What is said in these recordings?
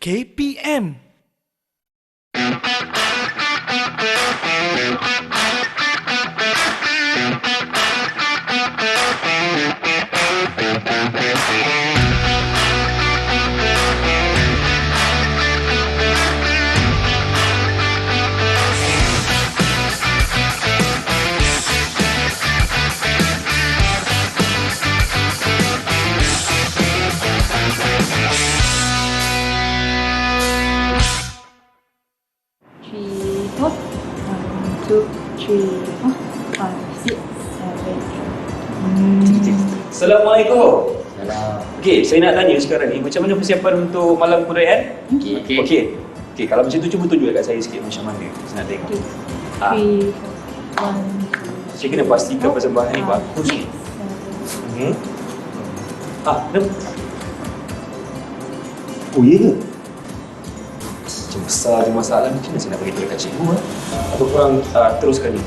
KPM. Three, four. 1, 2, 3, 4, 5, 6, 7. Assalamualaikum. Salam. Okey, saya nak tanya sekarang ni, macam mana persiapan untuk malam kebudayaan? Okey, kalau macam tu cuba tunjuk dekat saya sikit macam mana. Saya nak tengok. 3, 4, 1, Saya kena pastikan persembahan ni bagus ni. Kenapa? Oh, ya ke? Macam besar je masalah ni, macam mana saya nak beritahu dekat cikgu? Atau korang teruskan ni?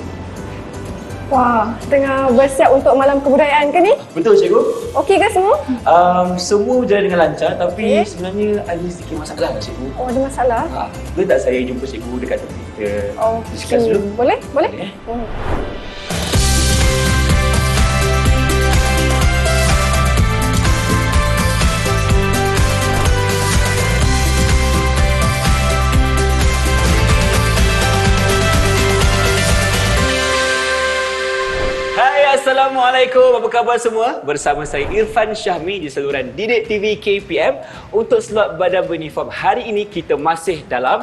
Wah, tengah bersiap untuk malam kebudayaan ke ni? Betul cikgu? Okey ke semua? Semua berjalan dengan lancar tapi sebenarnya ada sedikit masalah lah cikgu. Oh, ada masalah? Boleh tak saya jumpa cikgu dekat tepi? Kita discuss dulu. Boleh? Boleh? Boleh. Hai, Assalamualaikum. Apa khabar semua? Bersama saya Irfan Syahmi di saluran Didik TV KPM. Untuk slot badan beruniform hari ini kita masih dalam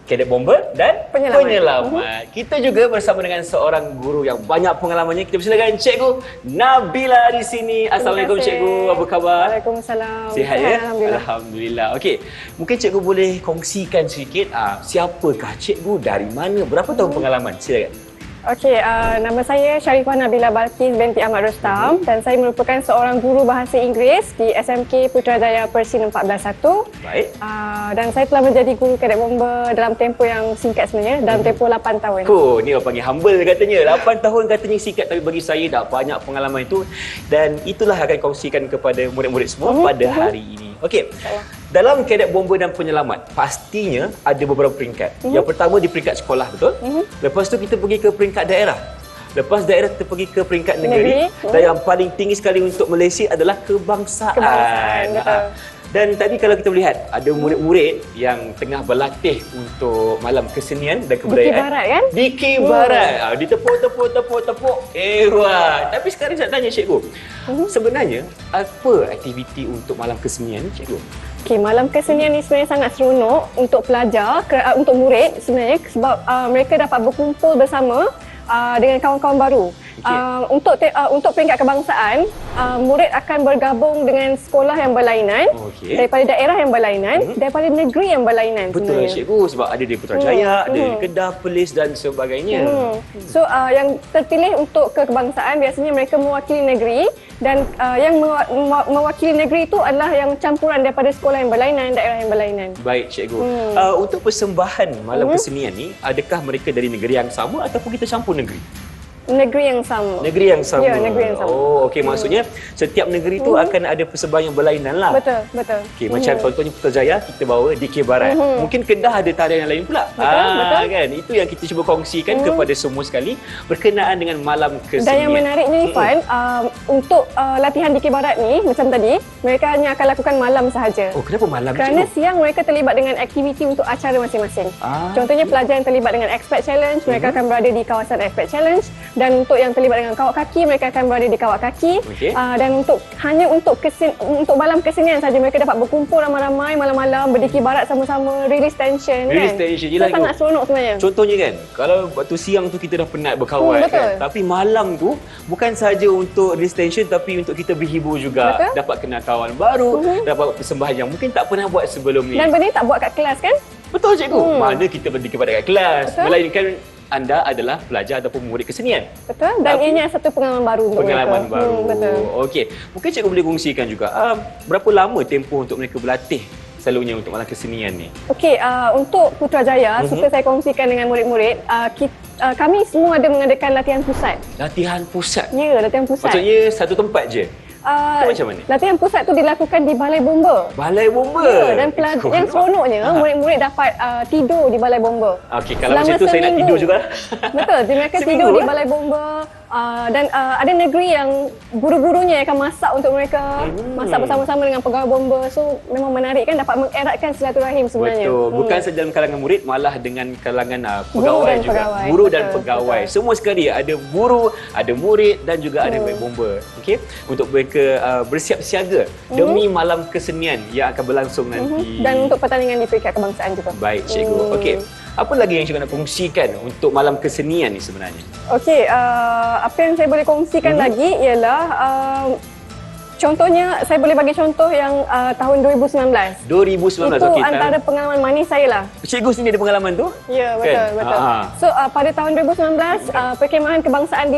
Kadet Bomber dan Penyelamat. Kita juga bersama dengan seorang guru yang banyak pengalamannya. Kita persilakan Cikgu Nabila di sini. Assalamualaikum Cikgu. Apa khabar? Waalaikumsalam. Sihat ya? Alhamdulillah. Alhamdulillah. Okey, mungkin Cikgu boleh kongsikan sedikit siapakah Cikgu, dari mana, berapa tahun pengalaman? Silakan. Okey, nama saya Sharifah Nabila Balkis binti Ahmad Rustam dan saya merupakan seorang guru bahasa Inggeris di SMK Putrajaya Persin 141. Baik. Dan saya telah menjadi guru Kadet Bomber dalam tempoh yang singkat sebenarnya, dalam tempoh 8 tahun. Oh, ni orang panggil humble katanya. 8 tahun katanya singkat, tapi bagi saya dah banyak pengalaman itu dan itulah akan kongsikan kepada murid-murid semua pada hari ini. Okey. Dalam Kadet Bomber dan Penyelamat, pastinya ada beberapa peringkat. Yang pertama di peringkat sekolah, betul? Lepas tu kita pergi ke peringkat daerah. Lepas daerah kita pergi ke peringkat negeri. Dan yang paling tinggi sekali untuk Malaysia adalah kebangsaan. Betul. Dan tadi kalau kita melihat ada murid-murid yang tengah berlatih untuk malam kesenian dan kebudayaan. Di Barat kan? Di Barat. Ditepuk. Wah. Tapi sekarang saya nak tanya cikgu. Sebenarnya apa aktiviti untuk malam kesenian ni cikgu? Okey, malam kesenian ni sebenarnya sangat seronok untuk pelajar, untuk murid sebenarnya sebab mereka dapat berkumpul bersama dengan kawan-kawan baru. Untuk peringkat kebangsaan, murid akan bergabung dengan sekolah yang berlainan, daripada daerah yang berlainan, daripada negeri yang berlainan. Betul cikgu, sebab ada di Putrajaya, ada di Kedah, Perlis dan sebagainya. So yang terpilih untuk kebangsaan biasanya mereka mewakili negeri dan yang mewakili negeri itu adalah yang campuran daripada sekolah yang berlainan, daerah yang berlainan. Baik cikgu. Untuk persembahan malam kesenian ni, adakah mereka dari negeri yang sama ataupun kita campur negeri? Negeri yang sama. Negeri yang sama. Ya, negeri yang sama. Oh, okey, maksudnya setiap negeri tu akan ada persembahan yang berlainan lah. Betul. Okey, macam contohnya Putrajaya kita bawa DK Barat. Mungkin Kedah ada tarian yang lain pula. Betul. Kan? Itu yang kita cuba kongsikan kepada semua sekali berkenaan dengan malam kesenian. Dan yang menariknya Irfan, untuk latihan DK Barat ni macam tadi, mereka hanya akan lakukan malam sahaja. Oh, kenapa malam Kerana cikgu? siang mereka terlibat dengan aktiviti untuk acara masing-masing. Contohnya pelajar yang terlibat dengan Expat Challenge, mereka akan berada di kawasan Expat Challenge, dan untuk yang terlibat dengan kawat kaki, mereka akan berada di kawat kaki. Dan hanya untuk malam kesenian saja mereka dapat berkumpul ramai-ramai malam-malam berdikir barat sama-sama, release tension. Release tension. Yelah, sangat seronok sebenarnya. Contohnya kan, kalau waktu siang tu kita dah penat berkawan kan, tapi malam tu bukan sahaja untuk release tension tapi untuk kita berhibur juga. Dapat kenal kawan baru, dapat persembahan yang mungkin tak pernah buat sebelum ni. Dan benda ni tak buat kat kelas kan? Betul cikgu. Mana kita berdikir pada kat kelas. Melainkan anda adalah pelajar ataupun murid kesenian. Betul. Dan ianya satu pengalaman baru untuk pengalaman mereka. baru. Betul. Okey. Mungkin cikgu boleh kongsikan juga berapa lama tempoh untuk mereka berlatih selalunya untuk malam kesenian ni? Okey, untuk Putrajaya, suka saya kongsikan dengan murid-murid, kami semua ada mengadakan latihan pusat. Latihan pusat? Ya, latihan pusat. Maksudnya satu tempat je? Itu macam mana? Latihan pusat tu dilakukan di Balai Bomba. Balai Bomba. Ya, dan yang seronoknya murid-murid dapat tidur di Balai Bomba. Okey, kalau macam tu saya nak tidur juga. Betul, mereka tidur di Balai Bomba. Dan ada negeri yang guru-gurunya akan masak untuk mereka, masak bersama-sama dengan pegawai bomba. So memang menarik kan, dapat mengeratkan silaturahim sebenarnya. Betul, bukan saja dalam kalangan murid, malah dengan kalangan pegawai dan juga. pegawai. Guru dan Betul, pegawai. betul. Semua sekali, ada guru, ada murid dan juga ada pegawai bomba. Okey, untuk mereka bersiap siaga demi malam kesenian yang akan berlangsung nanti. Dan untuk pertandingan di peringkat kebangsaan juga. Baik, cikgu. Okey. Apa lagi yang cikgu nak kongsikan untuk malam kesenian ni sebenarnya? Okey, apa yang saya boleh kongsikan lagi ialah contohnya, saya boleh bagi contoh yang tahun 2019. 2019, Itu okey. antara pengalaman manis saya lah. Cikgu sendiri ada pengalaman tu? Ya, betul, Kan? betul. So, pada tahun 2019, perkemahan kebangsaan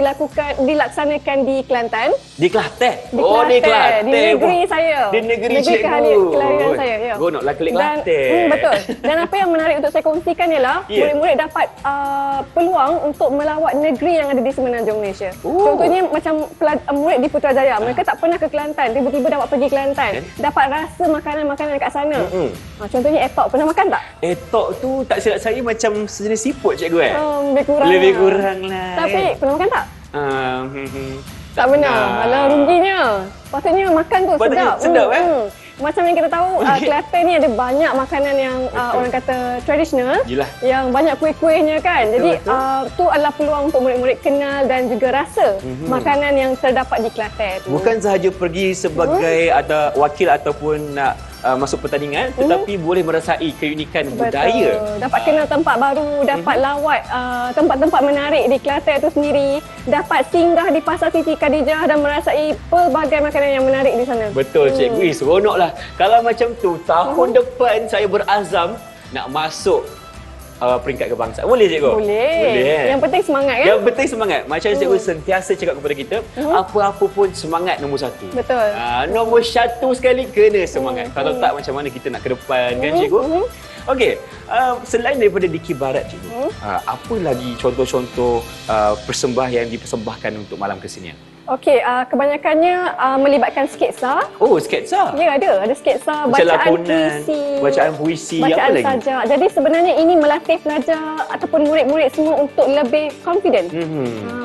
dilaksanakan di Kelantan. Di Kelantan? Di Oh, di Kelantan. Kelantan. Di negeri saya. Di negeri cikgu. Kelahiran saya, ya. Gonoklah ke Dan, Kelantan. betul. Dan apa yang menarik untuk saya kongsikan ialah murid-murid dapat peluang untuk melawat negeri yang ada di semenanjung Malaysia. Contohnya macam murid di Putrajaya, mereka tak pernah ke Kelantan, tiba-tiba dapat pergi Kelantan, dapat rasa makanan-makanan kat sana. Contohnya etok, pernah makan tak? Etok tu tak silap saya macam sejenis siput cikgu Lebih kurang. Lebih kurang lah. Tapi pernah makan tak? Tak pernah. benar. Alah, ruginya. Patutnya makan tu Patutnya sedap. sedap, Macam yang kita tahu, Kelantan ni ada banyak makanan yang orang kata tradisional. Yelah. Yang banyak kuih-kuihnya kan. Jadi tu adalah peluang untuk murid-murid kenal dan juga rasa makanan yang terdapat di Kelantan. Bukan sahaja pergi sebagai ada wakil ataupun nak masuk pertandingan, tetapi boleh merasai keunikan budaya. Dapat kenal tempat baru, dapat lawat tempat-tempat menarik di Kelantan itu sendiri, dapat singgah di Pasar Siti Khadijah dan merasai pelbagai makanan yang menarik di sana. Betul cikgu, seronoklah. Kalau macam tu, tahun depan saya berazam nak masuk peringkat kebangsaan. Boleh cikgu? Boleh. Yang penting semangat kan? Yang penting semangat. Macam cikgu sentiasa cakap kepada kita, apa-apa pun semangat nombor satu. Betul. Nombor satu sekali kena semangat. Kalau tak macam mana kita nak ke depan kan cikgu? Okey, selain daripada Dikir Barat cikgu, apa lagi contoh-contoh persembahan yang dipersembahkan untuk malam kesenian? Okey, kebanyakannya melibatkan sketsa. Oh, sketsa? Ya, ada sketsa, Macam bacaan lakonan, puisi. bacaan puisi, Bacaan apa lagi? saja. Jadi sebenarnya ini melatih pelajar ataupun murid-murid semua untuk lebih confident.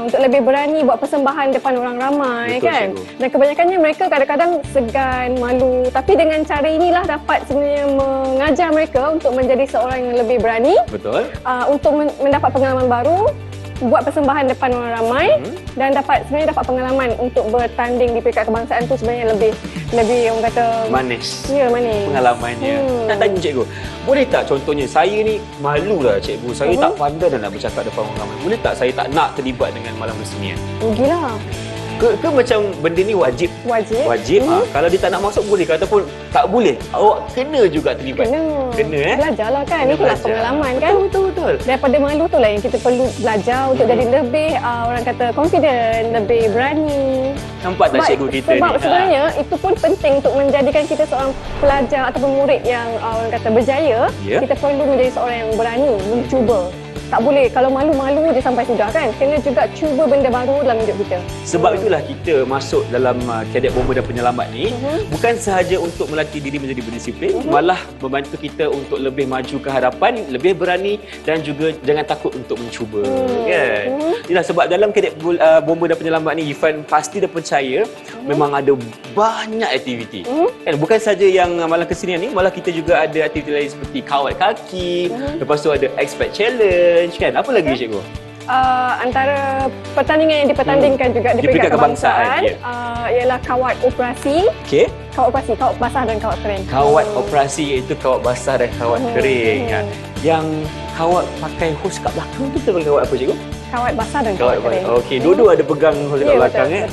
Untuk lebih berani buat persembahan depan orang ramai. Betul, kan. cikgu. Dan kebanyakannya mereka kadang-kadang segan, malu. Tapi dengan cara inilah dapat sebenarnya mengajar mereka untuk menjadi seorang yang lebih berani. Betul. Untuk mendapat pengalaman baru, buat persembahan depan orang ramai dan sebenarnya dapat pengalaman untuk bertanding di peringkat kebangsaan tu sebenarnya lebih orang kata Manis. Ya, manis. Pengalamannya. Nak tanya cikgu, boleh tak contohnya saya ni malulah cikgu, saya tak pandai dah nak bercakap depan orang ramai. Boleh tak saya tak nak terlibat dengan malam kesenian? Rugilah. Ke macam benda ni wajib? Wajib. Kalau dia tak nak masuk boleh ke ataupun tak boleh? Awak kena juga terlibat. Kena Belajarlah kan. Kena Itulah belajar. pengalaman kan. Betul. Daripada malu tu lah yang kita perlu belajar untuk jadi lebih orang kata confident, lebih berani. Nampak tak cikgu kita Sebab ni? sebenarnya itu pun penting untuk menjadikan kita seorang pelajar ataupun murid yang orang kata berjaya. Ya. Kita perlu menjadi seorang yang berani mencuba. Tak boleh kalau malu-malu je sampai sudah kan. Kena juga cuba benda baru dalam hidup kita. Sebab itulah kita masuk dalam Kadet Bomba dan Penyelamat ni bukan sahaja untuk melatih diri menjadi berdisiplin, malah membantu kita untuk lebih maju ke hadapan, lebih berani dan juga jangan takut untuk mencuba. Kan? Inilah sebab dalam Kadet Bomba dan Penyelamat ni Ifan pasti dah percaya memang ada banyak aktiviti. Kan? Bukan saja yang malam kesenian ni, malah kita juga ada aktiviti lain seperti kawat kaki, lepas tu ada expat challenge kan. Apa lagi cikgu? Antara pertandingan yang dipertandingkan juga di peringkat kebangsaan ialah kawat operasi. Okey. Kawat operasi, kawat basah dan kawat kering. Kawat operasi iaitu kawat basah dan kawat kering. Yang kawat pakai hos kat belakang tu kita panggil kawat apa cikgu? Kawat basah dan kawat kering. Okey, dua-dua ada pegang hos kat Ya, belakang betul.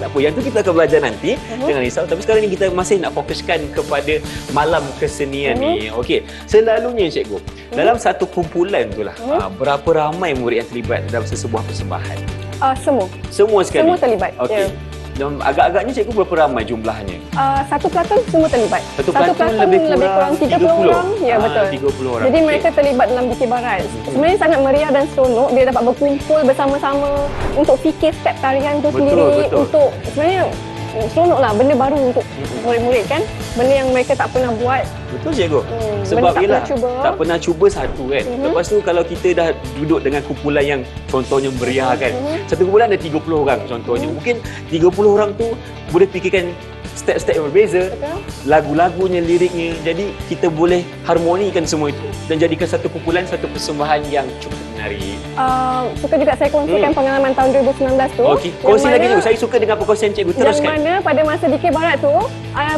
Tak apa, yang tu kita akan belajar nanti. Jangan risau. Tapi sekarang ni kita masih nak fokuskan kepada malam kesenian ni. Okey, selalunya cikgu, dalam satu kumpulan tu lah, berapa ramai murid yang terlibat dalam sesebuah persembahan? Semua Semua sekali? Semua terlibat, Okey. ya. Dan agak-agaknya cikgu berapa ramai jumlahnya? Satu pelantun semua terlibat. Satu pelantun lebih kurang 30 orang. Ya, betul. 30 orang. Jadi Okey. mereka terlibat dalam Dikir Barat. Sebenarnya sangat meriah dan seronok bila dapat berkumpul bersama-sama untuk fikir step tarian tu Betul, sendiri. betul. Untuk sebenarnya seronoklah, benda baru untuk murid-murid kan. Benda yang mereka tak pernah buat. Betul cikgu. Sebab benda tak yelah, pernah cuba. tak pernah cuba satu kan. Lepas tu kalau kita dah duduk dengan kumpulan yang contohnya meriah kan. Satu kumpulan ada 30 orang contohnya. Mungkin 30 orang tu boleh fikirkan step-step yang berbeza, lagu-lagunya, liriknya. Jadi kita boleh harmonikan semua itu dan jadikan satu kumpulan, satu persembahan yang cukup menarik. Suka juga saya kongsikan pengalaman tahun 2019 tu. Okey, kongsi lagi cikgu. Saya suka dengan perkongsian cikgu. Yang Teruskan. mana pada masa DK Barat tu,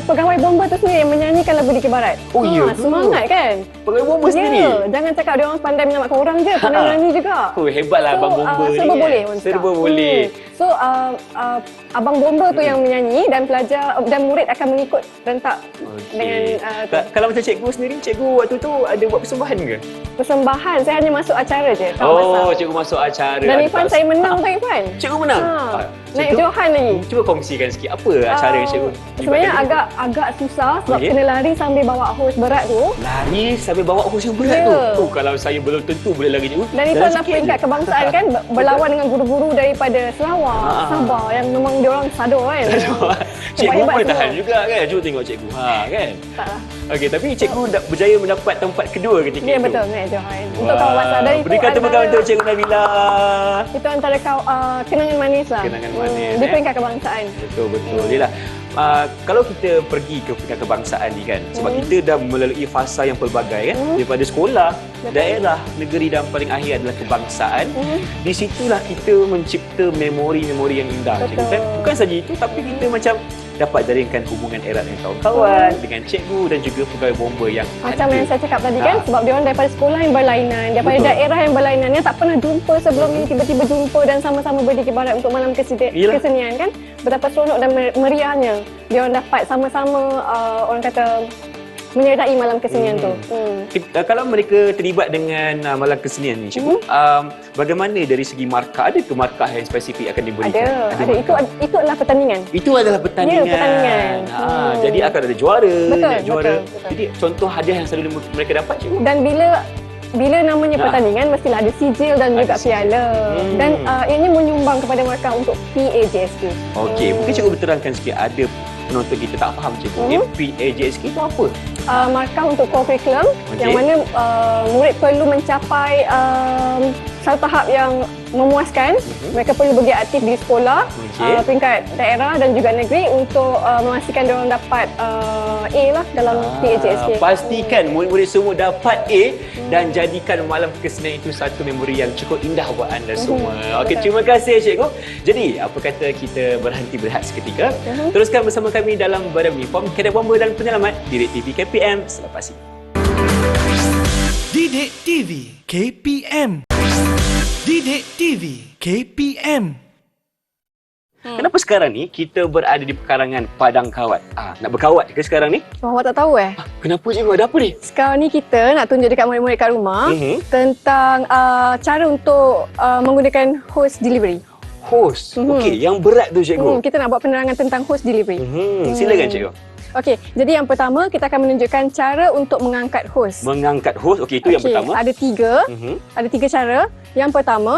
pegawai bomba tu sendiri yang menyanyikan lagu DK Barat. Oh, ya ke? Semangat kan? Pegawai bomba sendiri? Ya, jangan cakap dia orang pandai menyelamatkan orang je, pandai menyanyi juga. Oh, hebatlah abang bomba ni. Serba kan? boleh orang Serba cakap. boleh. So, abang bomba tu yang menyanyi dan pelajar dan murid akan mengikut rentak dengan Kalau macam cikgu sendiri, cikgu waktu tu ada buat persembahan ke? persembahan. Saya hanya masuk acara je. tak Oh, masak. cikgu masuk acara. Dan Ada Irfan tak- saya menang tu Irfan. Cikgu menang? Naik Cikgu- Johan lagi. Cuba kongsikan sikit apa acara cikgu. Sebenarnya libatkan cikgu? agak susah sebab Okey. kena lari sambil bawa hos berat tu. Lari sambil bawa hos yang berat Ya. tu. Oh, kalau saya belum tentu boleh lari cikgu. Dan itu Dalam adalah sikit peringkat je. kebangsaan kan, berlawan dengan guru-guru daripada Sarawak, Sabah yang memang dia orang sado kan. Cikgu Hebat-hebat pun semua. tahan juga kan. Cuba tengok cikgu. Kan. Taklah. Okey, tapi cikgu berjaya mendapat tempat kedua ketika Ya itu. betul, naik Johan. Untuk kawasan dari itu Berikan tepuk tangan untuk cikgu Nabila. itu antara kenangan manis lah. Kenangan manis, Di peringkat kebangsaan. Betul. Yelah. Kalau kita pergi ke peringkat kebangsaan ni kan, sebab kita dah melalui fasa yang pelbagai kan, daripada sekolah, daerah, negeri dan paling akhir adalah kebangsaan. Di situlah kita mencipta memori-memori yang indah cikgu kan. Bukan saja itu, tapi kita macam dapat jaringkan hubungan erat dengan kawan-kawan, dengan cikgu dan juga pegawai bomba yang Macam ada. yang saya cakap tadi kan, sebab dia orang daripada sekolah yang berlainan, daripada Betul. daerah yang berlainan, yang tak pernah jumpa sebelum ni, tiba-tiba jumpa dan sama-sama berdikir barat untuk malam Yelah. kesenian kan. Betapa seronok dan meriahnya. Dia orang dapat sama-sama orang kata menyertai malam kesenian tu. Kalau mereka terlibat dengan malam kesenian ni cikgu, bagaimana dari segi markah? Ada ke markah yang spesifik akan diberikan? Ada. markah? Itu adalah pertandingan. Itu adalah pertandingan. Ya, pertandingan. Jadi akan ada juara, Betul, naik juara. betul. Jadi contoh hadiah yang selalu mereka dapat cikgu. Dan bila namanya pertandingan, mestilah ada sijil dan juga piala. Dan ianya menyumbang kepada mereka untuk PAJSK. Okey, mungkin cikgu berterangkan sikit, ada penonton kita tak faham cikgu. PAJSK itu apa? Markah untuk core curriculum Okey. yang mana murid perlu mencapai satu tahap yang memuaskan. Mereka perlu bergiat aktif di sekolah, Okey. peringkat daerah dan juga negeri untuk memastikan mereka dapat A lah dalam PAJSK. Pastikan murid-murid semua dapat A dan jadikan malam kesenian itu satu memori yang cukup indah buat anda semua. Okey, terima kasih cikgu. Jadi, apa kata kita berhenti berehat seketika. Teruskan bersama kami dalam Badan Uniform Kadet Bomba dan Penyelamat di TV KPM selepas ini. Didik TV KPM. Didik TV KPM. Kenapa sekarang ni kita berada di pekarangan Padang Kawat? Nak berkawat ke sekarang ni? Awak tak tahu Kenapa cikgu? Ada apa ni? Sekarang ni kita nak tunjuk dekat murid-murid kat rumah tentang cara untuk menggunakan host delivery. Host. Okey, yang berat tu cikgu. Kita nak buat penerangan tentang host delivery. Silakan cikgu. Okey, jadi yang pertama kita akan menunjukkan cara untuk mengangkat host. Mengangkat host. Okey, itu yang Okey, pertama. Ada tiga cara. Yang pertama,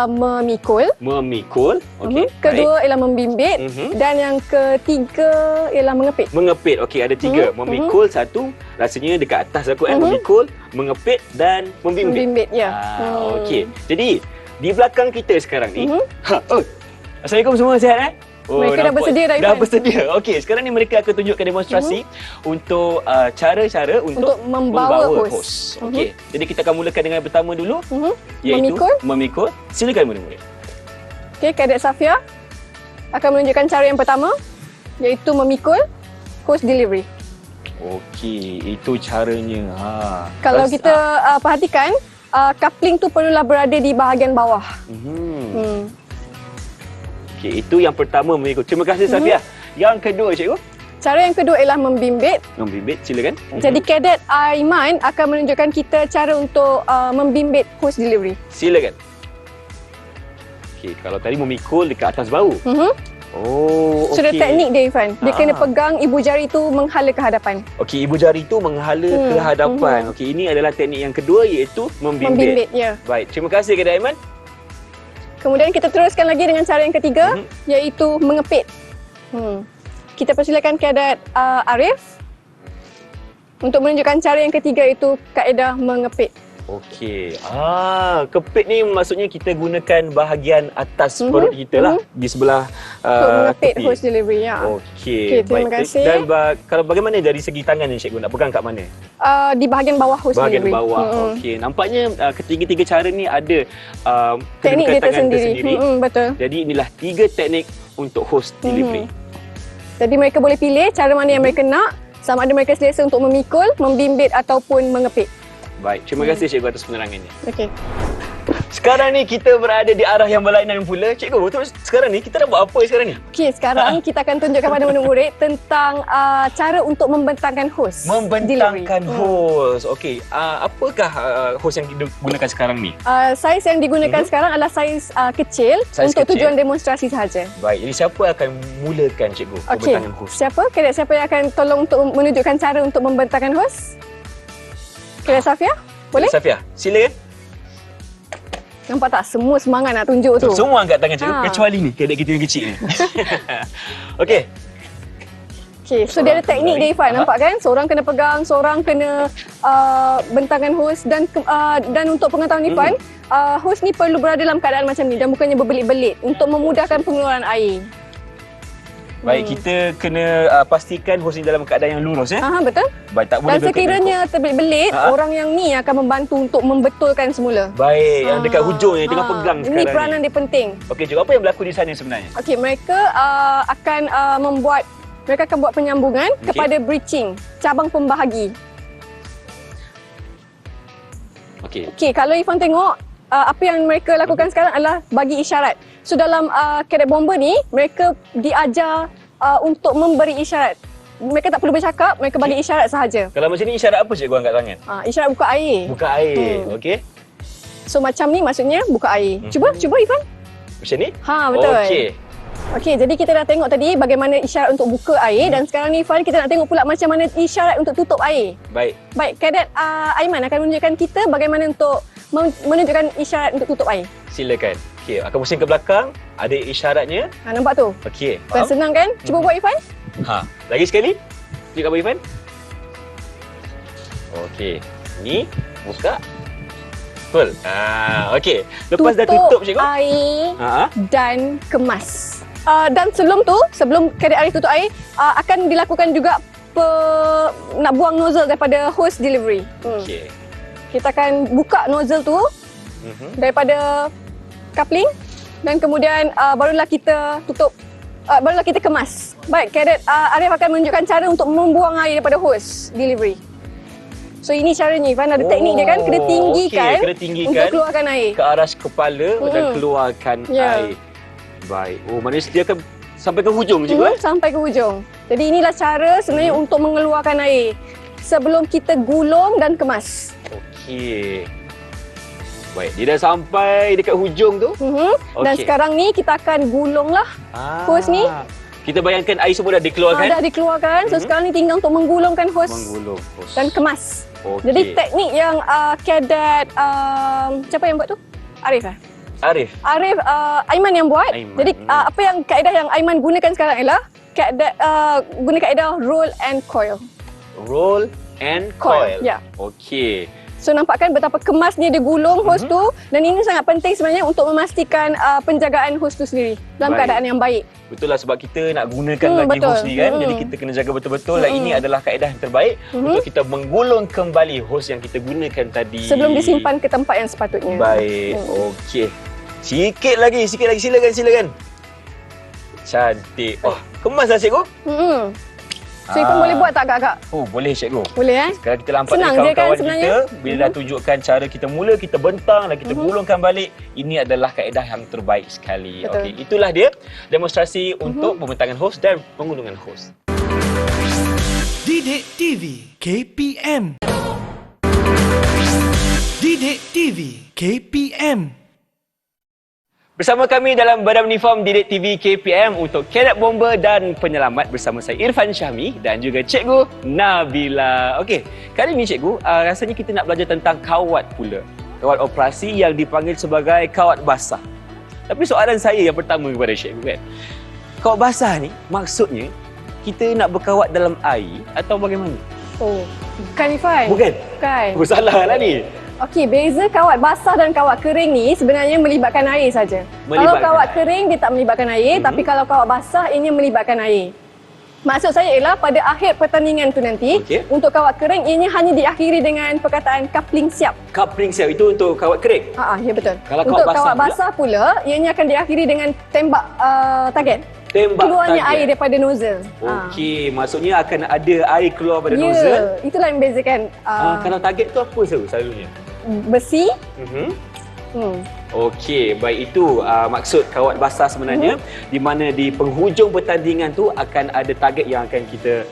memikul. Memikul. Okey. Kedua ialah membimbit. Dan yang ketiga ialah mengepit. Mengepit. Okey, ada tiga. Memikul satu. Rasanya dekat atas aku memikul, mengepit dan membimbit. Membimbit, ya. Okey. Jadi, di belakang kita sekarang ni. Assalamualaikum semua, sihat Mereka dah nampak- bersedia dah, Dah Irfan. bersedia. Okey, sekarang ni mereka akan tunjukkan demonstrasi untuk cara-cara untuk membawa host. Okey, jadi kita akan mulakan dengan yang pertama dulu, iaitu Memikul. memikul. Silakan murid-murid. Okey, Kadet Safia akan menunjukkan cara yang pertama, iaitu memikul host delivery. Okey, itu caranya. Kalau kita perhatikan, coupling tu perlulah berada di bahagian bawah. Okey, itu yang pertama memikul. Terima kasih Safia. Yang kedua cikgu, Cara yang kedua ialah membimbit. membimbit. Silakan. Jadi Kadet Aiman akan menunjukkan kita cara untuk membimbit host delivery. Silakan. Okey, kalau tadi memikul dekat atas bahu. Oh, okey. Sudah teknik dia Irfan. Dia kena pegang ibu jari tu menghala ke hadapan. Okey, ibu jari tu menghala ke hadapan. Okey, ini adalah teknik yang kedua iaitu membimbit. Ya. Baik, terima kasih Kadet Aiman. Kemudian kita teruskan lagi dengan cara yang ketiga, iaitu mengepit. Kita persilakan Kadet Arif untuk menunjukkan cara yang ketiga, itu kaedah mengepit. Okey. Kepit ni maksudnya kita gunakan bahagian atas perut kita lah di sebelah Untuk mengepit tepi. hose delivery, ya. Okey. Terima kasih. Dan kalau bagaimana dari segi tangan ni cikgu, nak pegang kat mana? Di bahagian bawah hose Bahagian delivery. bawah. Okey. Nampaknya ketiga-tiga cara ni ada Teknik kedudukan dia tangan tersendiri. Betul. Jadi inilah 3 teknik untuk hose delivery. Jadi mereka boleh pilih cara mana yang mereka nak, sama ada mereka selesa untuk memikul, membimbit ataupun mengepit. Baik, terima kasih cikgu atas penerangannya. Okey. Sekarang ni kita berada di arah yang berlainan pula. Cikgu, terus sekarang ni kita nak buat apa sekarang ni? Okey, sekarang kita akan tunjukkan kepada murid-murid tentang cara untuk membentangkan hose. Membentangkan hose. Okey, apakah hose yang digunakan sekarang ni? Saiz yang digunakan sekarang adalah saiz kecil Saiz untuk kecil. tujuan demonstrasi sahaja. Baik, jadi siapa akan mulakan cikgu Okey, pembentangan hose? siapa yang akan tolong untuk menunjukkan cara untuk membentangkan hose? Kadet Safia, boleh? Safia, silakan. Nampak tak? Semua semangat nak tunjuk tu. Semua angkat tangan cikgu, Ha. kecuali ni, kadek kita yang kecil ni. Okey. Okey, so dia ada Seorang teknik kembali. dia, Ifan. Aha. Nampak kan? Seorang kena pegang, seorang kena bentangan hose, dan untuk pengetahuan Ifan, hose ni perlu berada dalam keadaan macam ni dan bukannya berbelit-belit untuk memudahkan pengeluaran air. Baik, kita kena pastikan hose ni dalam keadaan yang lurus ya. Betul. Baik, tak boleh Dan bergerak sekiranya terbelit-belit, orang yang ni akan membantu untuk membetulkan semula. Baik, yang dekat hujung yang tengah pegang Ini sekarang peranan ni. dia penting. Okey, cikgu, apa yang berlaku di sana sebenarnya? Okey, mereka akan buat penyambungan Okey. kepada breaching, cabang pembahagi. Okey. Okey, kalau Ifan tengok, apa yang mereka lakukan sekarang adalah bagi isyarat. So dalam Kadet Bomber ni, mereka diajar untuk memberi isyarat. Mereka tak perlu bercakap, mereka bagi isyarat sahaja. Kalau macam ni isyarat apa cikgu angkat tangan? Isyarat buka air. Buka air. Okey. So macam ni maksudnya buka air. Cuba Ifan. Macam ni? Betul. Okey. Okey, jadi kita dah tengok tadi bagaimana isyarat untuk buka air dan sekarang ni Ifan, kita nak tengok pula macam mana isyarat untuk tutup air. Baik. Baik, Kadet Aiman akan menunjukkan kita bagaimana untuk menunjukkan isyarat untuk tutup air. Silakan. Okey, akan pusing ke belakang, ada isyaratnya. Nampak tu? Okey. Kan senang kan? Cuba buat Ifan. Lagi sekali. Tunjuk Abang Irfan. Okey. Ni buka. Full. Okey. Lepas dah tutup cikgu. Air dan kemas. Dan sebelum Kadet Arif tutup air, akan dilakukan juga nak buang nozzle daripada hose delivery. Okey. Kita akan buka nozzle tu daripada coupling dan kemudian barulah kita tutup, barulah kita kemas. Baik, Kadet Arif akan menunjukkan cara untuk membuang air daripada hose delivery. So ini caranya, Ifan, ada teknik dia kan, kena tinggikan, okey, kena tinggikan untuk keluarkan air. ke arah kepala dan keluarkan Ya. air. Baik. Maknanya dia akan sampai ke hujung cikgu Sampai ke hujung. Jadi inilah cara sebenarnya untuk mengeluarkan air sebelum kita gulung dan kemas. Okey. Baik, dia dah sampai dekat hujung tu. Dan Okey. sekarang ni kita akan gulunglah hose ni. Kita bayangkan air semua dah dikeluarkan. Dah dikeluarkan. So sekarang ni tinggal untuk menggulungkan hose Menggulung hose. dan kemas. Okey. Jadi teknik yang Kadet siapa yang buat tu? Arif lah. Arif. Aiman yang buat. Aiman. Jadi apa yang kaedah yang Aiman gunakan sekarang ialah guna kaedah roll and coil. Roll and coil. Ya. Okey. So nampak kan betapa kemasnya dia gulung hose tu, dan ini sangat penting sebenarnya untuk memastikan penjagaan hose tu sendiri dalam Baik. keadaan yang baik. Betul lah, sebab kita nak gunakan lagi betul. hose ni kan. Jadi kita kena jaga betul-betul. Dan ini adalah kaedah yang terbaik untuk kita menggulung kembali hose yang kita gunakan tadi. Sebelum disimpan ke tempat yang sepatutnya. Baik. Okey. Sikit lagi. Silakan. Cantik. Oh, kemas lah cikgu. So Ifan boleh buat tak agak-agak? Oh, boleh cikgu. Boleh Sekarang kita nampak Senang dari je kan kawan-kawan sebenarnya? kita, bila dah tunjukkan cara kita mula, kita bentang dan kita gulungkan balik, ini adalah kaedah yang terbaik sekali. Betul. Okey, itulah dia demonstrasi untuk pembentangan hose dan penggulungan hose. Didik TV KPM. Didik TV KPM. Bersama kami dalam Badan Uniform Didik TV KPM untuk Kadet Bomber dan Penyelamat bersama saya Irfan Syahmi dan juga Cikgu Nabila. Okey, kali ini Cikgu, rasanya kita nak belajar tentang kawat pula. Kawat operasi yang dipanggil sebagai kawat basah. Tapi soalan saya yang pertama kepada Cikgu kan, kawat basah ni maksudnya kita nak berkawat dalam air atau bagaimana? Oh, bukan Irfan. Bukan? Bukan. Aku salah lah ni. Okey, beza kawat basah dan kawat kering ni sebenarnya melibatkan air saja. Kalau Melibatkan kawat air. kering dia tak melibatkan air, tapi kalau kawat basah ini melibatkan air. Maksud saya ialah pada akhir pertandingan tu nanti, Okey. untuk kawat kering ianya hanya diakhiri dengan perkataan coupling siap. Coupling siap itu untuk kawat kering. Ya betul. Kalau Untuk kawat kawat basah basah pula, ianya akan diakhiri dengan tembak target. Tembak Keluarnya target. air daripada nozzle. Okey, maksudnya akan ada air keluar pada Ya, nozzle. itulah yang membezakan Kalau target tu apa selalunya? besi. Okey, baik itu maksud kawat basah sebenarnya di mana di penghujung pertandingan tu akan ada target yang akan kita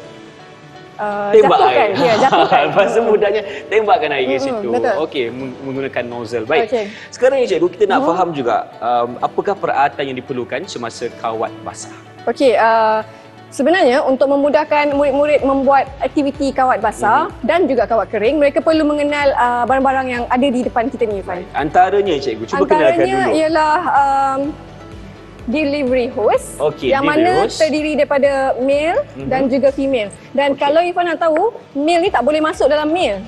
tembak Jatuhkan. air. Ya, jatuhkan. Bahasa mudahnya tembakkan air ke situ. betul. Okey, menggunakan nozzle. Baik. Okey. Sekarang ni cikgu kita nak faham juga apakah peralatan yang diperlukan semasa kawat basah. Okey, sebenarnya untuk memudahkan murid-murid membuat aktiviti kawat basah dan juga kawat kering, mereka perlu mengenal barang-barang yang ada di depan kita ni, Irfan. Antaranya cikgu, cuba kenalkan Antaranya dulu. ialah delivery hose, Okey, yang delivery mana hose. terdiri daripada male dan juga female. Dan kalau Irfan nak tahu, male ni tak boleh masuk dalam male.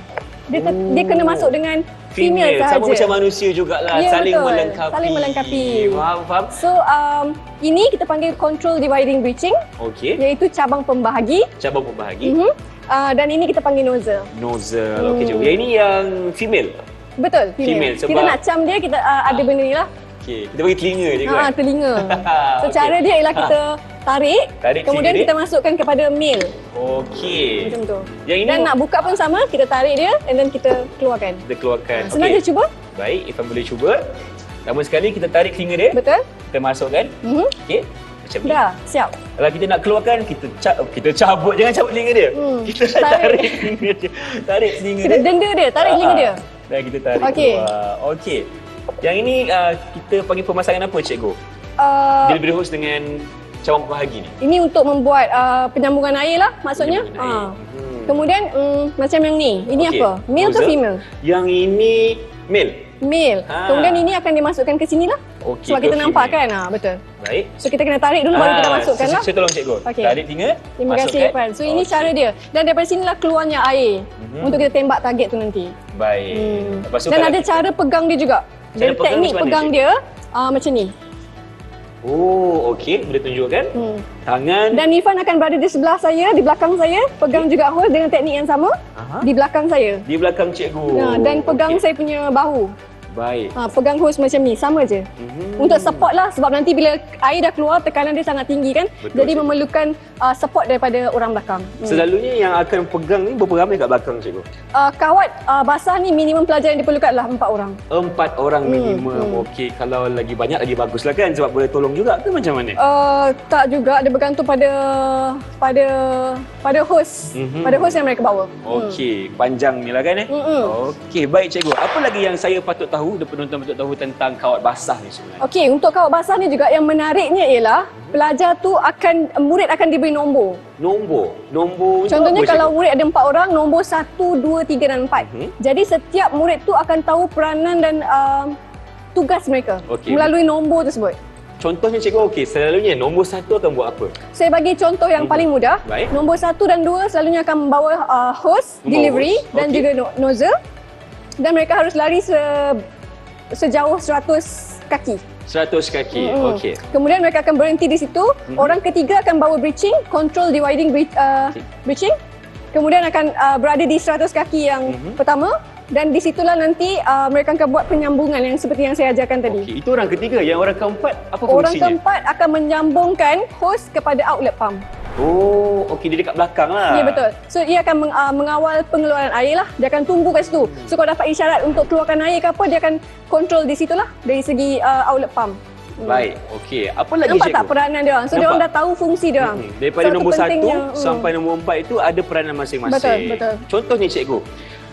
Dia kena masuk dengan female sahaja. Sama macam manusia jugalah, Ya, saling betul. melengkapi. Saling melengkapi. Faham? So, ini kita panggil control dividing breaching, Okey. iaitu cabang pembahagi. Cabang pembahagi. Dan ini kita panggil nozzle. Nozzle. Okey cikgu. Yang ini yang female. Betul, Female, female. sebab- Kita nak cam dia, kita ada benda ni lah. Okey, kita bagi telinga cikgu. kan? Telinga. So, Okey. cara dia ialah kita tarik, Tarik kemudian telinga kita dia. masukkan kepada male. Okey. Macam tu. Yang ini Dan nak buka pun sama, kita tarik dia and then kita keluarkan. kita keluarkan. Senang Okey. je, cuba. Baik, Ifan boleh cuba. Pertama sekali kita tarik telinga dia. Betul? Kita masukkan. Okey. Macam ni. Dah, siap. Kalau kita nak keluarkan, kita cabut. Jangan cabut telinga dia. Kita Tarik. tarik telinga dia. Tarik telinga Kita dia. denda dia, tarik telinga dia. Dan kita tarik Okey. keluar. Okey. Yang ini kita panggil pemasangan apa cikgu? Uh, Delivery hose dengan cabang pembahagi ni. ini untuk membuat penyambungan air lah maksudnya. Penyambungan air. Kemudian macam yang ni. Ini Okey. apa? Male atau Nozzle. female? Yang ini male. Male. Kemudian ini akan dimasukkan ke sini lah. Okey, Sebab ke kita nampak female. kan? Betul. Baik. So kita kena tarik dulu baru kita masukkan lah. Saya tolong cikgu. Okey. Tarik telinga. Terima kasih masukkan. Irfan. So ini Okey. cara dia. Dan daripada sinilah keluarnya air untuk kita tembak target tu nanti. Baik. Lepas tu Dan kalau ada cara pegang dia juga. Cara Dia pegang teknik macam mana, pegang Cik? dia macam ni. Oh, okey. Boleh tunjukkan. Tangan. Dan Irfan akan berada di sebelah saya, di belakang saya. Pegang juga hose dengan teknik yang sama. Aha. Di belakang saya. Di belakang cikgu. Dan pegang Okey. saya punya bahu. Baik. Pegang hose macam ni, sama je. Untuk support lah sebab nanti bila air dah keluar tekanan dia sangat tinggi kan. Betul, Jadi Cik. memerlukan support daripada orang belakang. Selalunya yang akan pegang ni berapa ramai kat belakang cikgu? Kawat basah ni minimum pelajar yang diperlukan adalah 4 orang. 4 orang minimum. Okey, kalau lagi banyak lagi baguslah kan sebab boleh tolong juga ke macam mana? Tak juga, dia bergantung pada host. Pada host yang mereka bawa. Okey, panjang ni lah kan Okey, baik cikgu. Apa lagi yang saya patut tahu, penonton patut tahu tentang kawat basah ni sebenarnya? Okey, untuk kawat basah ni juga yang menariknya ialah pelajar tu murid akan diberi nombor. Nombor untuk Contohnya apa, kalau cikgu? murid ada 4 orang, nombor 1, 2, 3 dan 4. Jadi setiap murid tu akan tahu peranan dan tugas mereka Okey. melalui nombor tersebut. Contohnya cikgu, okey, selalunya nombor 1 akan buat apa? Saya bagi contoh yang paling mudah. Baik. Nombor 1 dan 2 selalunya akan membawa hose, Membawa delivery hose, dan okey. juga nozzle. Dan mereka harus lari sejauh 100 kaki. 100 kaki. Okey. Kemudian mereka akan berhenti di situ. Orang ketiga akan bawa breaching, control dividing breaching. Kemudian akan berada di 100 kaki yang pertama. Dan di situlah nanti mereka akan buat penyambungan yang seperti yang saya ajarkan tadi. Okey, itu orang ketiga. Yang orang keempat apa Orang fungsinya? keempat akan menyambungkan hose kepada outlet pump. Oh, okey, dia dekat belakang lah. Ya, betul. So ia akan mengawal pengeluaran air lah. Dia akan tunggu kat situ. So kalau dapat isyarat untuk keluarkan air ke apa, dia akan control di situ lah dari segi outlet pump. Baik, okey. Apa lagi Nampak cikgu? tak peranan dia orang? So dia Nampak? orang dah tahu fungsi dia orang. Daripada So, nombor 1 pentingnya, sampai nombor 4 itu ada peranan masing-masing. Betul. Contohnya cikgu,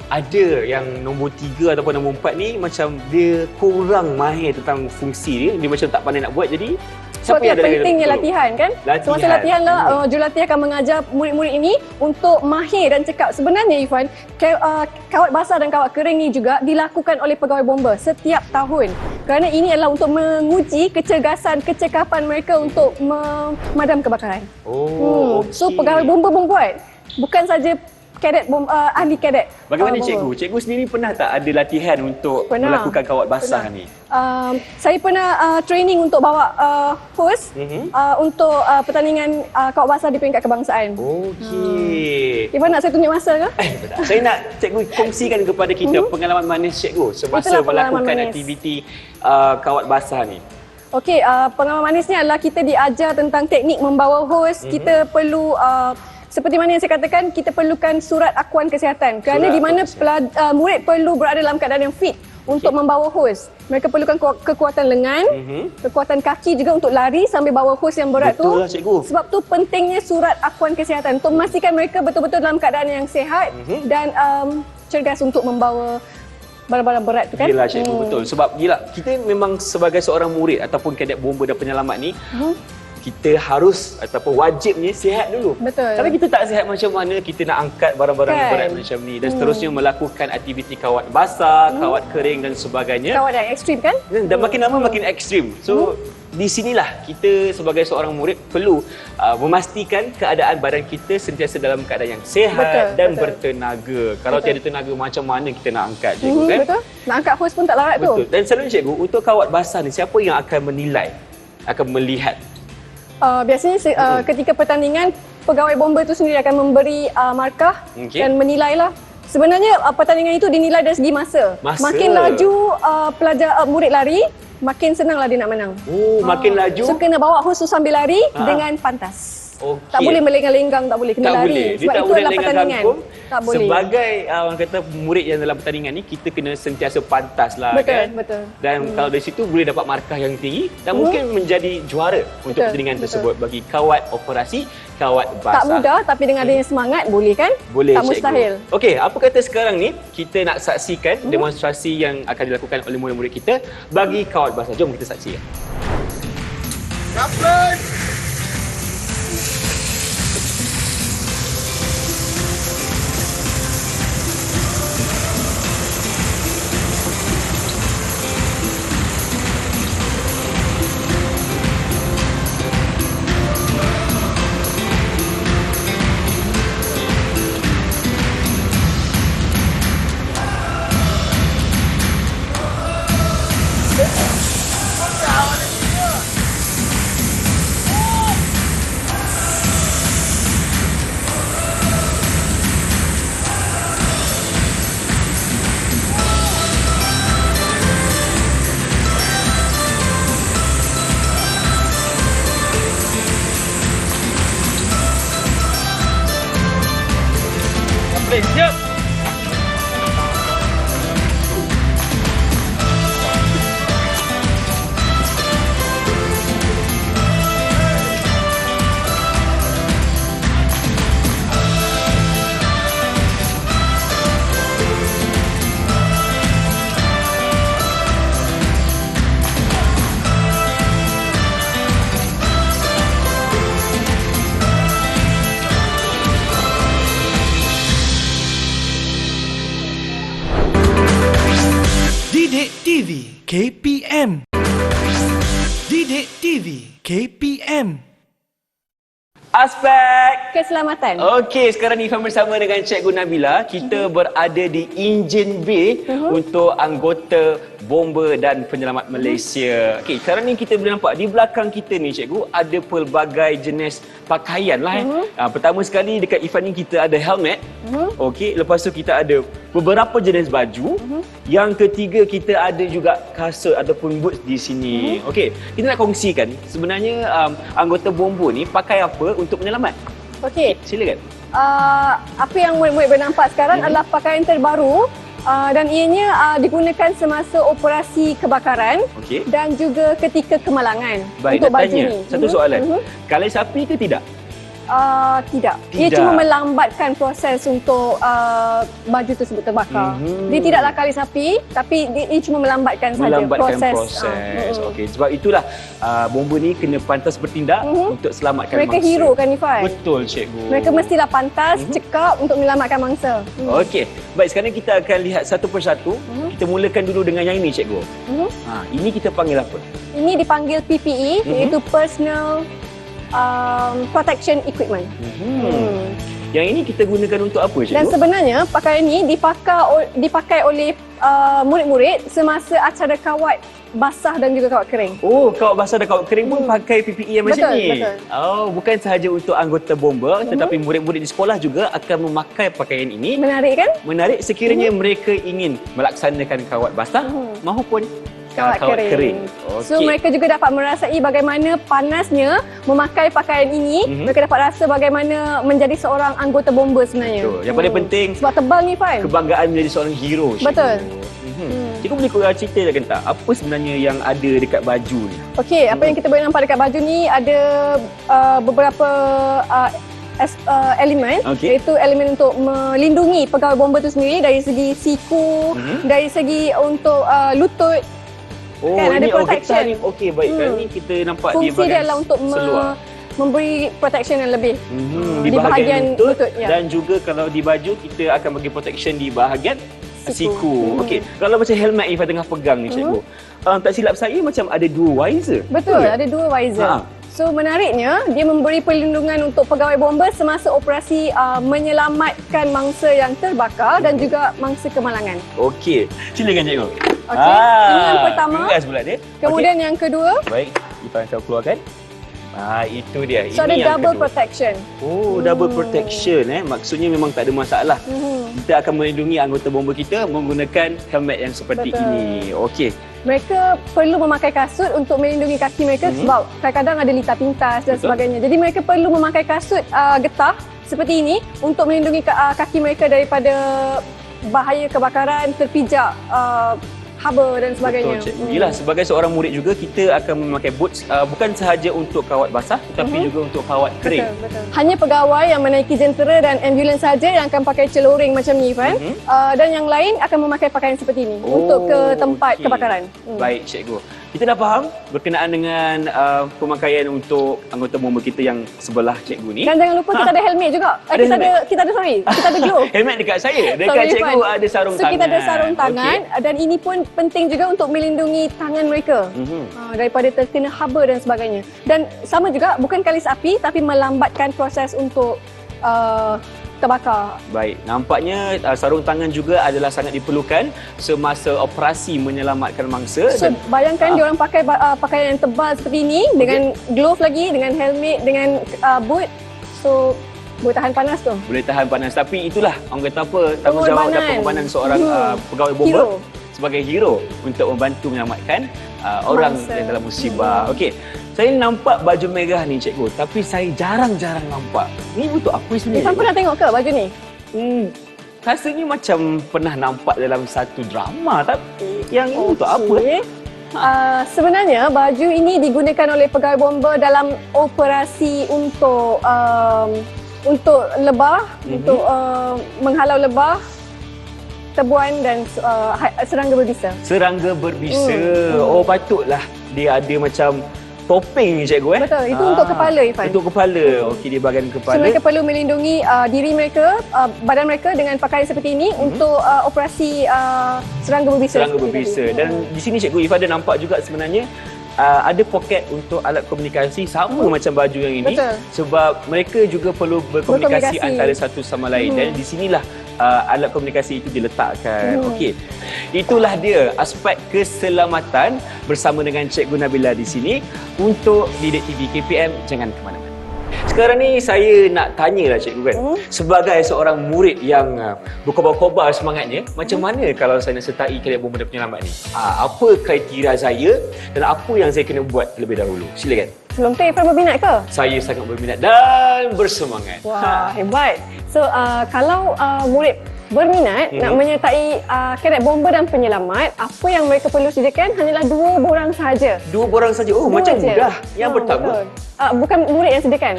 ada yang nombor 3 ataupun nombor 4 ni macam dia kurang mahir tentang fungsi dia. Dia macam tak pandai nak buat. Jadi Sebab siapa yang yang ada pentingnya latihan kan? Latihan. Semasa latihan lah, jurulatih akan mengajar murid-murid ini untuk mahir dan cakap. Sebenarnya Irfan, kawat basah dan kawat kering ni juga dilakukan oleh pegawai bomba setiap tahun. Kerana ini adalah untuk menguji kecergasan, kecekapan mereka untuk memadam kebakaran. Oh, So pegawai bomba pun buat. Bukan saja kadet ahli kadet. Bagaimana bomba. cikgu? Cikgu sendiri pernah tak ada latihan untuk Pernah. melakukan kawat basah ni? Saya pernah training untuk bawa hos untuk pertandingan kawat basah di peringkat kebangsaan. Okey. Nak saya tunjuk masa ke? Tak. Saya nak cikgu kongsikan kepada kita pengalaman manis cikgu semasa Itulah pengalaman melakukan manis. aktiviti kawat basah ni. Okey, pengalaman manisnya adalah kita diajar tentang teknik membawa hos. Kita perlu seperti mana yang saya katakan, kita perlukan surat akuan kesihatan. Kerana Surat di mana akuan murid perlu berada dalam keadaan yang fit untuk membawa hos. Mereka perlukan kekuatan lengan, kekuatan kaki juga untuk lari sambil bawa hos yang berat Betul tu. lah, cikgu. Sebab tu pentingnya surat akuan kesihatan untuk memastikan mereka betul-betul dalam keadaan yang sihat dan cergas untuk membawa barang-barang berat tu kan. Yelah cikgu, betul. Sebab gila, kita memang sebagai seorang murid ataupun kadet bomba dan penyelamat ni, kita harus ataupun wajibnya sihat dulu. Betul. Kalau kita tak sihat macam mana kita nak angkat barang-barang Kan. berat macam ni dan seterusnya melakukan aktiviti kawat basah, kawat kering dan sebagainya. Kawat yang ekstrim kan? Dan makin lama makin ekstrim. So di sinilah kita sebagai seorang murid perlu memastikan keadaan badan kita sentiasa dalam keadaan yang sihat Betul, dan betul. bertenaga. Kalau tiada tenaga macam mana kita nak angkat cikgu kan? Betul. Nak angkat hos pun tak larat tu. Betul. Dan selalunya cikgu, untuk kawat basah ni siapa yang akan menilai? Akan melihat? Biasanya ketika pertandingan, pegawai bomba itu sendiri akan memberi markah dan menilailah. Sebenarnya pertandingan itu dinilai dari segi masa. Makin laju pelajar murid lari, makin senanglah dia nak menang. Oh, makin laju. So kena bawa hos tu sambil lari dengan pantas. Okey. Tak boleh melenggang-lenggang, tak boleh kena Tak lari. boleh. Dia Sebab tak itu boleh adalah lenggang pertandingan. kangkung. Tak boleh. Sebagai orang kata murid yang dalam pertandingan ni, kita kena sentiasa pantas lah Betul, kan. betul. Dan kalau dari situ boleh dapat markah yang tinggi dan mungkin menjadi juara untuk Betul, pertandingan betul. tersebut bagi kawat operasi kawat basah. Tak mudah tapi dengan adanya semangat boleh kan? Boleh, Tak cikgu. mustahil. Okey, apa kata sekarang ni kita nak saksikan demonstrasi yang akan dilakukan oleh murid-murid kita bagi kawat basah. Jom kita saksikan. Siap. Didik TV KPM. Didik TV KPM. Aspek. Keselamatan. Okey, sekarang ni kami bersama dengan Cikgu Nabila. Kita berada di enjin B untuk anggota bomba dan penyelamat Malaysia. Okey, sekarang ni kita boleh nampak di belakang kita ni Cikgu ada pelbagai jenis pakaian lah. Pertama sekali dekat event ni kita ada helmet. Okey, lepas tu kita ada beberapa jenis baju. Yang ketiga kita ada juga kasut ataupun boots di sini. Okey, kita nak kongsikan sebenarnya anggota bomba ni pakai apa untuk menyelamat. Okey. Silakan. Apa yang murid-murid bernampak sekarang adalah pakaian terbaru dan ianya digunakan semasa operasi kebakaran dan juga ketika kemalangan. Baik, untuk nak baju tanya ni. satu soalan. Kalai sapi ke tidak? Tidak. Ia Tidak. cuma melambatkan proses untuk baju tersebut terbakar. Dia tidaklah kali sapi, tapi ia cuma melambatkan saja Melambatkan proses. proses. Okey, sebab itulah bomba ni kena pantas bertindak untuk selamatkan Mereka mangsa. hero kan Ifai? Betul cikgu. Mereka mestilah pantas, cekap untuk menyelamatkan mangsa. Okey, baik sekarang kita akan lihat satu persatu. kita mulakan dulu dengan yang ini, cikgu. Ini kita panggil apa? Ini dipanggil PPE, iaitu Personal Protection Equipment. Yang ini kita gunakan untuk apa, cikgu? Dan sebenarnya pakaian ini dipakai oleh murid-murid semasa acara kawat basah dan juga kawat kering. Oh, kawat basah dan kawat kering pun pakai PPE yang macam Betul, ni? betul. Oh, bukan sahaja untuk anggota bomba, tetapi murid-murid di sekolah juga akan memakai pakaian ini. Menarik kan? Menarik sekiranya mereka ingin melaksanakan kawat basah maupun kawat kering. So mereka juga dapat merasai bagaimana panasnya memakai pakaian ini. Mereka dapat rasa bagaimana menjadi seorang anggota bomba sebenarnya. Betul. Yang paling penting, sebab tebal ni, Fan. kebanggaan menjadi seorang hero. Cikgu. Betul. Cikgu boleh korang ceritakan tak apa sebenarnya yang ada dekat baju ni? Okey, apa yang kita boleh nampak dekat baju ni ada beberapa elemen, iaitu elemen untuk melindungi pegawai bomba tu sendiri dari segi siku, dari segi untuk lutut. Oh, kan, ada ini protection. Okey, baik. Kali ni kita nampak di Fungsi dia bahagian adalah untuk seluar. memberi protection yang lebih Di bahagian lutut ya. dan juga kalau di baju kita akan bagi protection di bahagian siku. Okey, kalau macam helmet Ifah tengah pegang ni, cikgu. Tak silap saya macam ada dua visor. Betul, ada dua visor. So menariknya dia memberi perlindungan untuk pegawai bomba semasa operasi menyelamatkan mangsa yang terbakar dan juga mangsa kemalangan. Okey, silakan cikgu. Okey, ini yang pertama. Ringkas pula dia. Kemudian yang kedua, Baik, Ifah akan keluarkan. Itu dia. so ada Ini yang double kedua. protection. Oh, double protection maksudnya memang tak ada masalah. Kita akan melindungi anggota bomba kita menggunakan helmet yang seperti Betul. ini. Okey. Mereka perlu memakai kasut untuk melindungi kaki mereka sebab kadang-kadang ada litar pintas dan sebagainya. Jadi mereka perlu memakai kasut getah seperti ini untuk melindungi kaki mereka daripada bahaya kebakaran, terpijak haba dan sebagainya. Betul, cikgu. Yelah, sebagai seorang murid juga kita akan memakai boots bukan sahaja untuk kawat basah tetapi juga untuk kawat kering. Betul. Hanya pegawai yang menaiki jentera dan ambulans saja yang akan pakai celuring macam ni, Fan. Dan yang lain akan memakai pakaian seperti ini untuk ke tempat kebakaran. Baik, cikgu. Kita dah faham berkenaan dengan pemakaian untuk anggota bomba kita yang sebelah cikgu ni. Dan jangan lupa kita ada helmet juga. Kita ada glove. Helmet dekat saya. Dekat Sorry, cikgu Fan. ada sarung so, tangan. kita ada sarung tangan dan ini pun penting juga untuk melindungi tangan mereka daripada terkena haba dan sebagainya. Dan sama juga bukan kalis api tapi melambatkan proses untuk terbakar. Baik, nampaknya sarung tangan juga adalah sangat diperlukan semasa operasi menyelamatkan mangsa. So bayangkan dia orang pakai pakaian yang tebal seperti ini dengan glove lagi, dengan helmet, dengan boot. So boleh tahan panas tu. Boleh tahan panas. Tapi itulah orang kata apa, tanggungjawab dan pengorbanan seorang pegawai bomba Hero. sebagai hero untuk membantu menyelamatkan orang yang dalam musibah. Okey. Saya nampak baju merah ni, cikgu, tapi saya jarang-jarang nampak. Ni untuk apa sebenarnya? Ifan pernah tengok ke baju ni? Rasanya macam pernah nampak dalam satu drama, tapi yang ini untuk apa? Sebenarnya baju ini digunakan oleh pegawai bomba dalam operasi untuk lebah, untuk menghalau lebah, tebuan dan serangga berbisa. Serangga berbisa. Oh, patutlah dia ada macam topeng ni, cikgu. Betul, itu untuk kepala, Ifan. Untuk kepala. Okey, di bahagian So kepala. mereka perlu melindungi diri mereka, badan mereka dengan pakaian seperti ini untuk operasi serangga berbisa. Serangga berbisa. Dan di sini cikgu Ifah ada nampak juga sebenarnya ada poket untuk alat komunikasi sama macam baju yang ini. Betul. Sebab mereka juga perlu berkomunikasi Berkomunikasi. antara satu sama lain. Dan di sinilah alat komunikasi itu diletakkan. Okey. Itulah dia aspek keselamatan bersama dengan Cikgu Nabila di sini untuk Didik TV KPM. Jangan ke mana-mana. Sekarang ni saya nak tanyalah cikgu kan. Sebagai seorang murid yang berkobar-kobar semangatnya, macam mana kalau saya nak sertai Kadet Bomba dan Penyelamat ni? Apa kriteria saya dan apa yang saya kena buat terlebih dahulu? Silakan. Sebelum tu Ifan berminat ke? Saya sangat berminat dan bersemangat. Wah, hebat. So kalau murid berminat nak menyertai Kadet Bomba dan Penyelamat, apa yang mereka perlu sediakan hanyalah 2 borang sahaja. 2 borang saja. Oh, Dua macam je. mudah. Yang pertama. Betul. Bukan murid yang sediakan.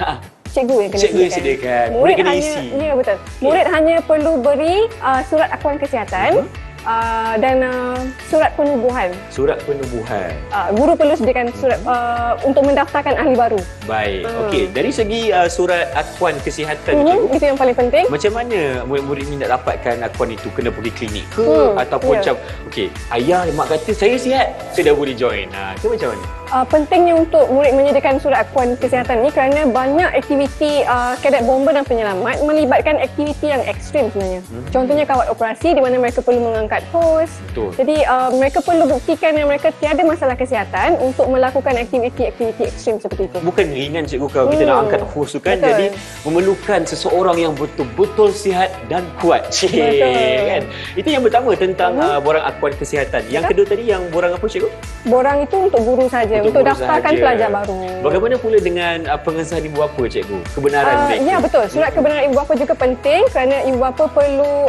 Cikgu yang kena Cikgu yang sediakan. Murid Murid kena hanya, isi. ya betul. Murid hanya perlu beri surat akuan kesihatan, dan surat penubuhan. Surat penubuhan. Guru perlu sediakan surat untuk mendaftarkan ahli baru. Baik. Okey, dari segi surat akuan kesihatan cikgu, Itu yang paling penting. macam mana murid-murid ni nak dapatkan akuan itu? Kena pergi klinik ke ataupun ya. macam okey, ayah mak kata saya sihat, saya dah boleh join. Itu macam mana? Pentingnya untuk murid menyediakan surat akuan kesihatan ni kerana banyak aktiviti kadet bomber dan penyelamat melibatkan aktiviti yang ekstrim sebenarnya. Contohnya kawat operasi di mana mereka perlu mengangkat hos. Betul. Jadi mereka perlu buktikan yang mereka tiada masalah kesihatan untuk melakukan aktiviti-aktiviti ekstrim seperti itu. Bukan ringan cikgu kalau kita nak angkat hos tu kan. Betul. Jadi memerlukan seseorang yang betul-betul sihat dan kuat. Betul. Kan? Itu yang pertama tentang borang akuan kesihatan. Yang kedua tadi yang borang apa cikgu? Borang itu untuk guru saja, untuk guru daftarkan sahaja. pelajar baru. Bagaimana pula dengan pengesahan ibu bapa cikgu? Kebenaran mereka. Ya betul, surat kebenaran ibu bapa juga penting kerana ibu bapa perlu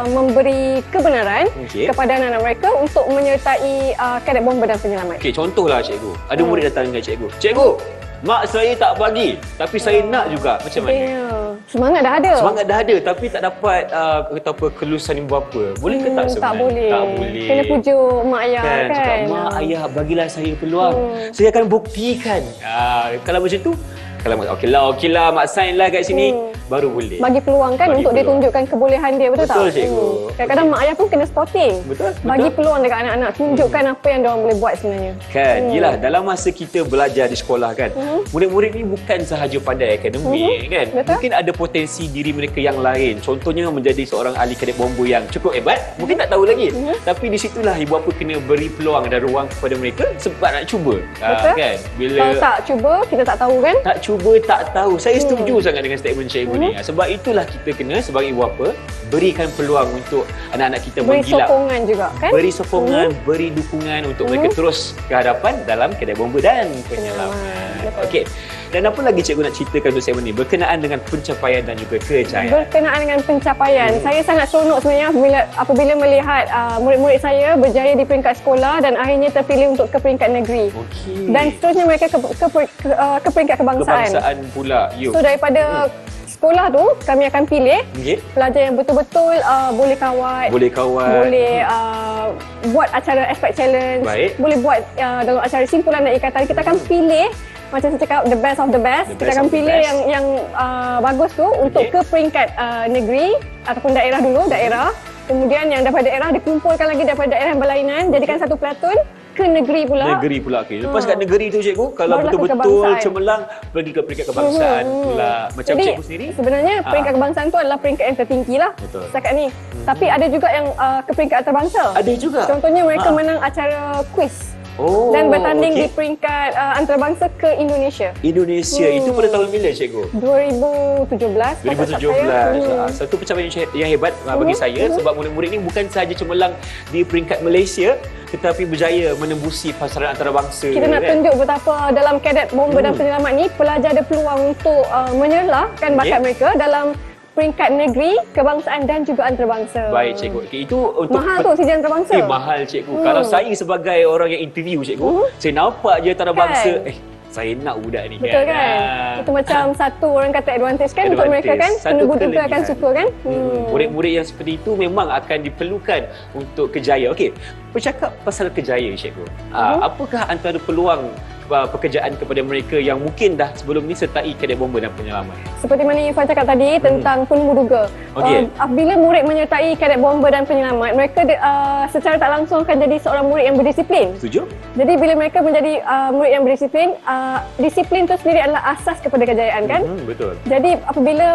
memberi kebenaran kepada anak-anak mereka untuk menyertai kadet bomber dan penyelamat. Okey, contohlah cikgu. Ada murid datang dengan cikgu. Cikgu, mak saya tak bagi tapi saya nak juga. Macam mana? Ya. Semangat dah ada. Semangat dah ada tapi tak dapat kata apa kelulusan ibu bapa. Boleh ke tak sebenarnya? Tak boleh. Tak boleh. Kena pujuk mak ayah Kan, kan. cakap, mak ayah bagilah saya peluang. Saya akan buktikan. Kalau macam tu, kalau okeylah mak sign lah kat sini, baru boleh. Bagi peluang kan Bagi untuk dia peluang. tunjukkan kebolehan dia, betul tak? Betul, cikgu. Kadang-kadang mak ayah pun kena sporting. Betul, Bagi betul. peluang dekat anak-anak, tunjukkan apa yang diorang boleh buat sebenarnya. Kan, yelah dalam masa kita belajar di sekolah kan, murid-murid ni bukan sahaja pandai akademik kan. Betul. Mungkin ada potensi diri mereka yang lain. Contohnya menjadi seorang ahli kadet bomber yang cukup hebat, mungkin tak tahu lagi. Tapi di situlah ibu bapa kena beri peluang dan ruang kepada mereka sebab nak cuba. Betul. Kan, bila Kalau tak cuba, kita tak tahu kan? tak cuba tak tahu. Saya setuju sangat dengan statement cikgu ni. Sebab itulah kita kena sebagai ibu bapa berikan peluang untuk anak-anak kita Beri menggilap. sokongan juga kan? Beri sokongan, beri dukungan untuk mereka terus ke hadapan dalam kadet bomber dan penyelamat. Betul. Okey. Dan apa lagi cikgu nak ceritakan untuk segmen ni berkenaan dengan pencapaian dan juga kejayaan? Berkenaan dengan pencapaian, saya sangat seronok sebenarnya apabila melihat murid-murid saya berjaya di peringkat sekolah dan akhirnya terpilih untuk ke peringkat negeri. Okey. Dan seterusnya mereka ke peringkat kebangsaan. kebangsaan pula. Yuk. So daripada sekolah tu kami akan pilih Okey. pelajar yang betul-betul boleh kawat, Boleh kawan. boleh buat acara aspect challenge, Baik. boleh buat dalam acara simpulan dan ikatan. Kita akan pilih macam saya cakap the best of the best. The Kita best akan of the pilih best. yang bagus tu untuk ke peringkat negeri ataupun daerah dulu, daerah. Kemudian yang daripada daerah dikumpulkan lagi daripada daerah yang berlainan, jadikan satu platoon ke negeri pula. Negeri pula. Okay. Lepas kat negeri tu cikgu, kalau Barulah ke betul-betul kebangsaan. cemerlang, pergi ke peringkat kebangsaan pula. Macam Jadi, cikgu sendiri. sebenarnya peringkat kebangsaan tu adalah peringkat yang tertinggi lah Betul. setakat ni. Tapi ada juga yang ke peringkat antarabangsa. Ada juga. Contohnya mereka menang acara kuis Oh, dan bertanding okey. di peringkat antarabangsa ke Indonesia. Indonesia. Itu pada tahun bila cikgu? 2017. 2017. Satu pencapaian yang hebat bagi saya sebab murid-murid ni bukan sahaja cemerlang di peringkat Malaysia tetapi berjaya menembusi pasaran antarabangsa. Kita nak kan? tunjuk betapa dalam kadet bomber dan penyelamat ni pelajar ada peluang untuk menyerlahkan bakat mereka dalam peringkat negeri, kebangsaan dan juga antarabangsa. Baik cikgu. Okay, itu untuk Mahal tu sijil antarabangsa. mahal cikgu. Kalau saya sebagai orang yang interview cikgu, saya nampak je antarabangsa, Kan? saya nak budak ni Betul kan. kan? Itu macam satu orang kata advantage kan untuk mereka kan? Advantage. Satu Penduduk juga akan kelebihan. suka kan? Murid-murid yang seperti itu memang akan diperlukan untuk kejaya. Okey, bercakap pasal kejaya cikgu. Apakah antara peluang pekerjaan kepada mereka yang mungkin dah sebelum ni sertai kadet bomber dan penyelamat? Seperti mana Irfan cakap tadi tentang penumuduga. Okey. Apabila murid menyertai kadet bomber dan penyelamat, mereka secara tak langsung akan jadi seorang murid yang berdisiplin. Setuju? Jadi bila mereka menjadi murid yang berdisiplin, disiplin itu sendiri adalah asas kepada kejayaan kan? Betul. Jadi apabila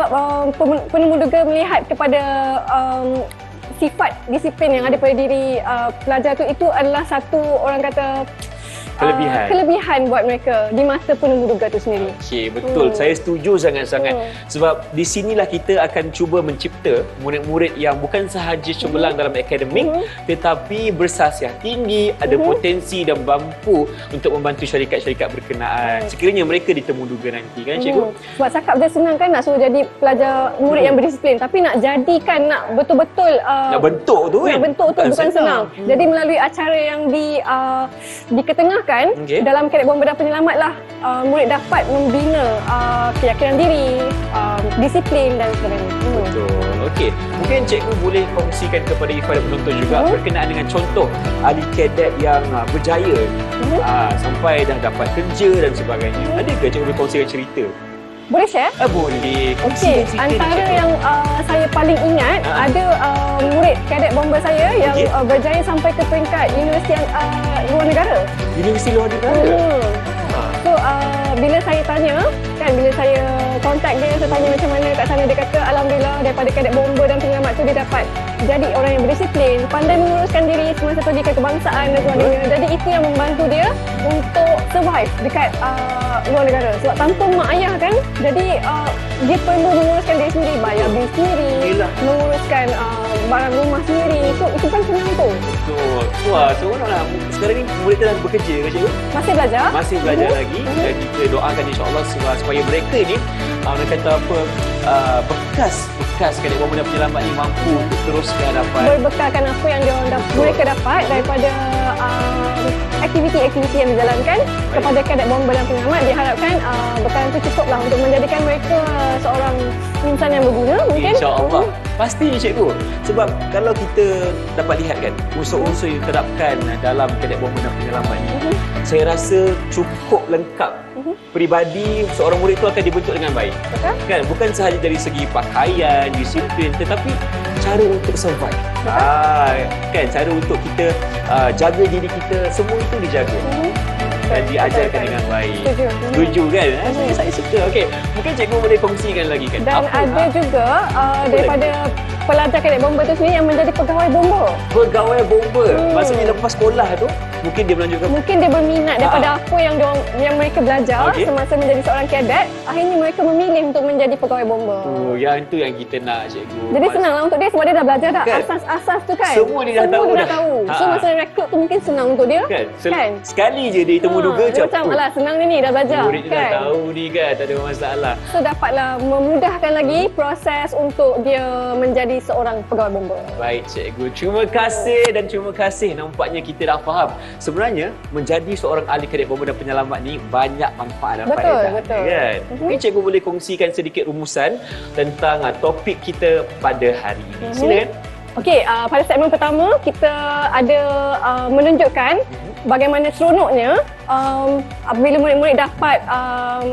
penumuduga melihat kepada sifat disiplin yang ada pada diri pelajar itu adalah satu orang kata kelebihan buat mereka di masa penemuduga itu sendiri. Okey, betul. Saya setuju sangat-sangat. Sebab di sinilah kita akan cuba mencipta murid-murid yang bukan sahaja cemerlang dalam akademik tetapi bersasiah tinggi, ada potensi dan mampu untuk membantu syarikat-syarikat berkenaan. Sekiranya mereka ditemuduga nanti kan cikgu? Sebab cakap je senang kan nak suruh jadi pelajar murid yang berdisiplin, tapi nak jadikan, nak betul-betul Nak bentuk tu kan? nak bentuk tu bukan senang. Jadi melalui acara yang diketengahkan dibenarkan dalam Kadet Bomba dan Penyelamat lah murid dapat membina keyakinan diri, disiplin dan sebagainya. Betul. Okey, mungkin cikgu boleh kongsikan kepada Ifah dan penonton juga berkenaan dengan contoh ahli kadet yang berjaya sampai dah dapat kerja dan sebagainya. Adakah cikgu boleh kongsikan cerita? Boleh share? Boleh. Okey, antara yang saya paling ingat ada murid Kadet Bomba saya yang berjaya sampai ke peringkat universiti luar negara. Universiti luar negara? So, bila saya tanya, bila saya kontak dia, saya tanya macam mana kat sana, dia kata alhamdulillah daripada Kadet Bomba dan Penyelamat tu dia dapat jadi orang yang berdisiplin, pandai menguruskan diri semasa pergi ke kebangsaan dan sebagainya. Jadi itu yang membantu dia untuk survive dekat luar negara. Sebab tanpa mak ayah kan, jadi dia perlu menguruskan diri sendiri, bayar bil sendiri, menguruskan barang rumah sendiri. So itu kan senang tu. Betul. Wah, seronoklah. Sekarang ni murid kita dah bekerja ke cikgu? Masih belajar. Masih belajar lagi. Dan kita doakan insya-Allah supaya mereka ni orang kata apa bekas Kadet Bomba dan Penyelamat ni mampu untuk teruskan dapat berbekalkan apa yang mereka dapat daripada aktiviti-aktiviti yang dijalankan kepada Kadet Bomba dan Penyelamat. Diharapkan bekalan itu cukuplah untuk menjadikan mereka seorang insan yang berguna mungkin. InsyaAllah. Pasti cikgu. Sebab kalau kita dapat lihat kan unsur-unsur yang diterapkan dalam Kadet Bomba dan Penyelamat ni, saya rasa cukup lengkap. Peribadi seorang murid itu akan dibentuk dengan baik. Betul? Kan? Bukan sahaja dari segi pakaian, disiplin, tetapi cara untuk survive. Kan? Cara untuk kita jaga diri kita, semua itu dijaga. Dan diajarkan dengan baik. Setuju kan? Saya suka. Okey, mungkin cikgu boleh kongsikan lagi kan? Dan ada juga daripada pelajar Kadet Bomba tu sendiri yang menjadi pegawai bomba. Pegawai bomba. Maksudnya lepas sekolah tu mungkin dia melanjutkan. Mungkin dia berminat daripada apa yang mereka belajar semasa menjadi seorang kadet. Akhirnya mereka memilih untuk menjadi pegawai bomba. Yang tu yang kita nak cikgu. Jadi senanglah untuk dia sebab dia dah belajar dah asas-asas tu kan. Semua dia dah tahu. So masa rekrut tu mungkin senang untuk dia. Kan? Sekali je dia temu duga macam alah senang ni dah belajar. Murid dah tahu ni kan, tak ada masalah. So dapatlah memudahkan lagi proses untuk dia menjadi seorang pegawai bomba. Baik cikgu, terima kasih dan terima kasih. Nampaknya kita dah faham. Sebenarnya menjadi seorang ahli Kadet Bomba dan Penyelamat ni banyak manfaat dan faedah. Betul. Kan? Mungkin cikgu boleh kongsikan sedikit rumusan tentang topik kita pada hari ini. Silakan. Okey, pada segmen pertama kita ada menunjukkan bagaimana seronoknya bila murid-murid dapat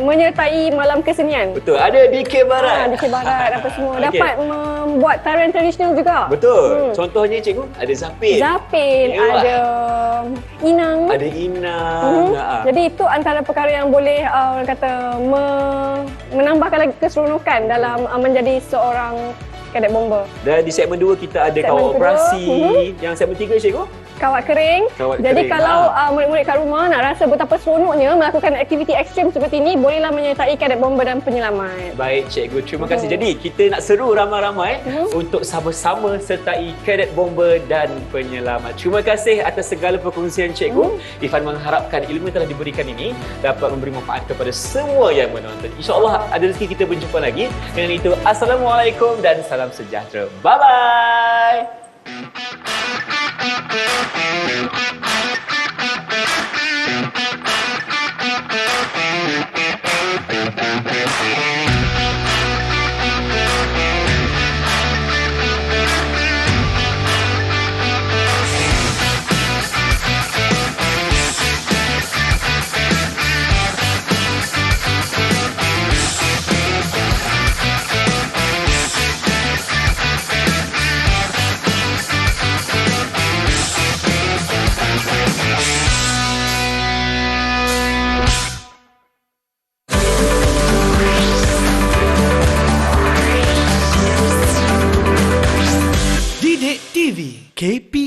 menyertai malam kesenian. Betul, ada DK Barat. DK Barat apa semua. Dapat membuat tarian tradisional juga. Betul. Contohnya cikgu, ada Zapin. Ada Inang. Ada Inang. Jadi itu antara perkara yang boleh orang kata menambahkan lagi keseronokan dalam menjadi seorang Kadet Bomba. Dan di segmen 2 kita ada kawal operasi. Yang segmen 3 cikgu? Kawat kering. Jadi kalau murid-murid kat rumah nak rasa betapa seronoknya melakukan aktiviti ekstrim seperti ini, bolehlah menyertai Kadet Bomba dan Penyelamat. Baik cikgu, terima kasih. Jadi kita nak seru ramai-ramai untuk sama-sama sertai Kadet Bomba dan Penyelamat. Terima kasih atas segala perkongsian cikgu. Ifan mengharapkan ilmu yang telah diberikan ini dapat memberi manfaat kepada semua yang menonton. InsyaAllah ada rezeki kita berjumpa lagi. Dengan itu, Assalamualaikum dan salam sejahtera. Bye-bye. Didik TV KP